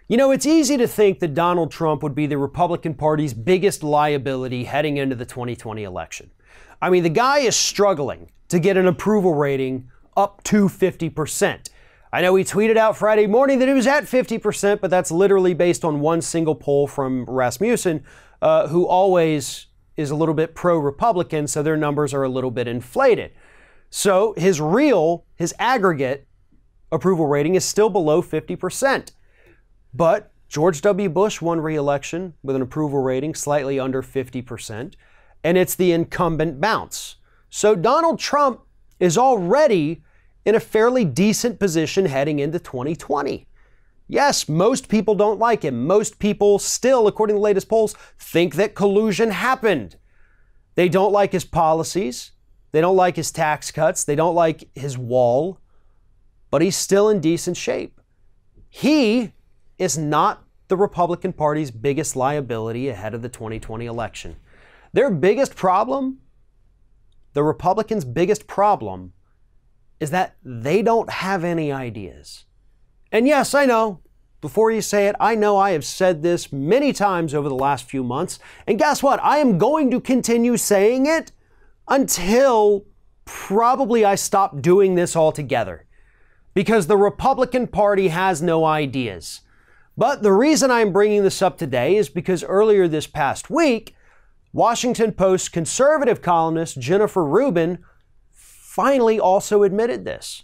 You know, it's easy to think that Donald Trump would be the Republican Party's biggest liability heading into the 2020 election. I mean, the guy is struggling to get an approval rating up to 50%. I know he tweeted out Friday morning that it was at 50%, but that's literally based on one single poll from Rasmussen, who always is a little bit pro-Republican, so their numbers are a little bit inflated. So his aggregate approval rating is still below 50%. But George W. Bush won re-election with an approval rating slightly under 50%, and it's the incumbent bounce. So Donald Trump is already in a fairly decent position heading into 2020. Yes, most people don't like him. Most people still, according to the latest polls, think that collusion happened. They don't like his policies. They don't like his tax cuts. They don't like his wall. But he's still in decent shape. He is not the Republican Party's biggest liability ahead of the 2020 election. Their biggest problem, the Republicans' biggest problem, is that they don't have any ideas. And yes, I know, before you say it, I know I have said this many times over the last few months. And guess what? I am going to continue saying it until probably I stop doing this altogether. Because the Republican Party has no ideas. But the reason I'm bringing this up today is because earlier this past week, Washington Post conservative columnist Jennifer Rubin finally also admitted this.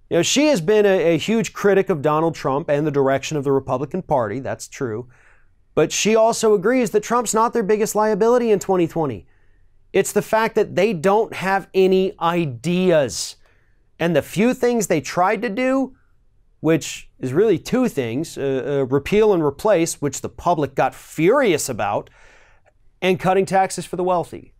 You know, she has been a huge critic of Donald Trump and the direction of the Republican Party. That's true. But she also agrees that Trump's not their biggest liability in 2020. It's the fact that they don't have any ideas. And the few things they tried to do, which is really two things, repeal and replace, which the public got furious about, and cutting taxes for the wealthy.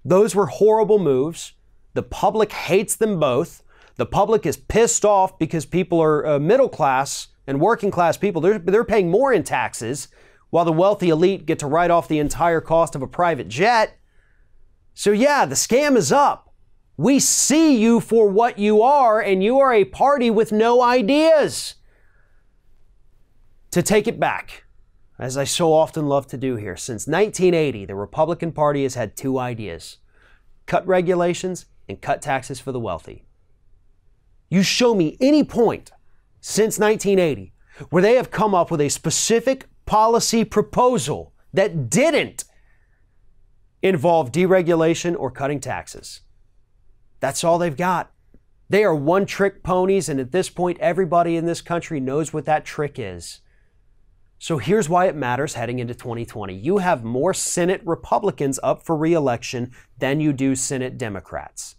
Those were horrible moves. The public hates them both. The public is pissed off because people are middle class and working class people. They're paying more in taxes while the wealthy elite get to write off the entire cost of a private jet. So yeah, the scam is up. We see you for what you are, and you are a party with no ideas. To take it back, as I so often love to do here, since 1980, the Republican Party has had two ideas: cut regulations and cut taxes for the wealthy. You show me any point since 1980 where they have come up with a specific policy proposal that didn't involve deregulation or cutting taxes. That's all they've got. They are one-trick ponies, and at this point, everybody in this country knows what that trick is. So here's why it matters heading into 2020. You have more Senate Republicans up for re-election than you do Senate Democrats.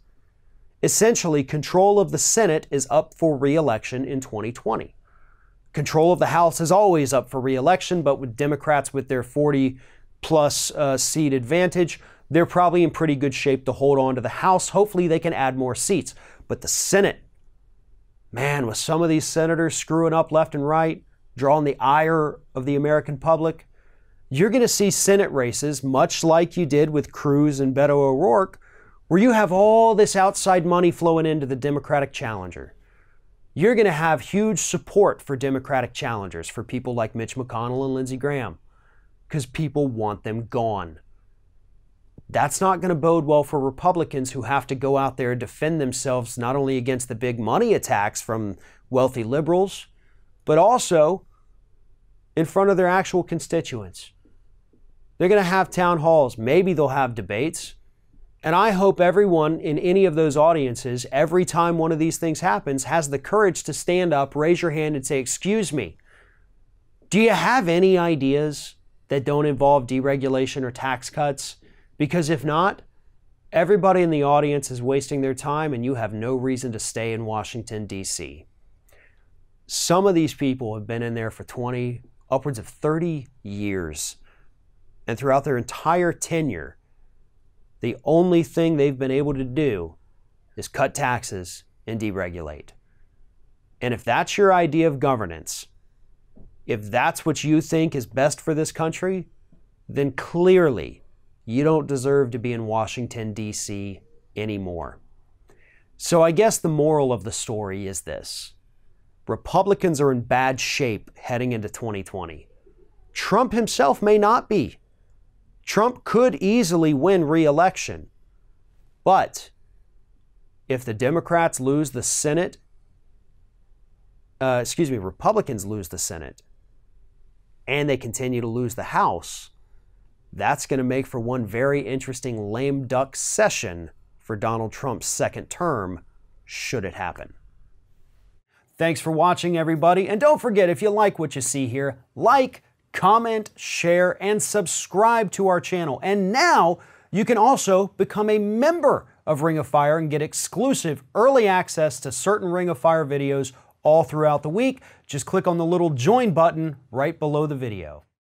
Essentially, control of the Senate is up for re-election in 2020. Control of the House is always up for re-election, but with Democrats with their 40-plus seat advantage, they're probably in pretty good shape to hold on to the House. Hopefully they can add more seats. But the Senate, man, with some of these senators screwing up left and right, drawing the ire of the American public, you're going to see Senate races, much like you did with Cruz and Beto O'Rourke, where you have all this outside money flowing into the Democratic challenger. You're going to have huge support for Democratic challengers, for people like Mitch McConnell and Lindsey Graham, because people want them gone. That's not going to bode well for Republicans who have to go out there and defend themselves not only against the big money attacks from wealthy liberals, but also in front of their actual constituents. They're going to have town halls. Maybe they'll have debates. And I hope everyone in any of those audiences, every time one of these things happens, has the courage to stand up, raise your hand, and say, "Excuse me, do you have any ideas that don't involve deregulation or tax cuts? Because if not, everybody in the audience is wasting their time and you have no reason to stay in Washington, D.C. Some of these people have been in there for 20, upwards of 30 years. And throughout their entire tenure, the only thing they've been able to do is cut taxes and deregulate. And if that's your idea of governance, if that's what you think is best for this country, then clearly you don't deserve to be in Washington, D.C. anymore. So I guess the moral of the story is this. Republicans are in bad shape heading into 2020. Trump himself may not be. Trump could easily win re-election. But if the Democrats lose the Senate, Republicans lose the Senate, and they continue to lose the House, that's going to make for one very interesting lame duck session for Donald Trump's second term, should it happen. Thanks for watching, everybody. And don't forget, if you like what you see here, like, comment, share, and subscribe to our channel. And now you can also become a member of Ring of Fire and get exclusive early access to certain Ring of Fire videos all throughout the week. Just click on the little join button right below the video.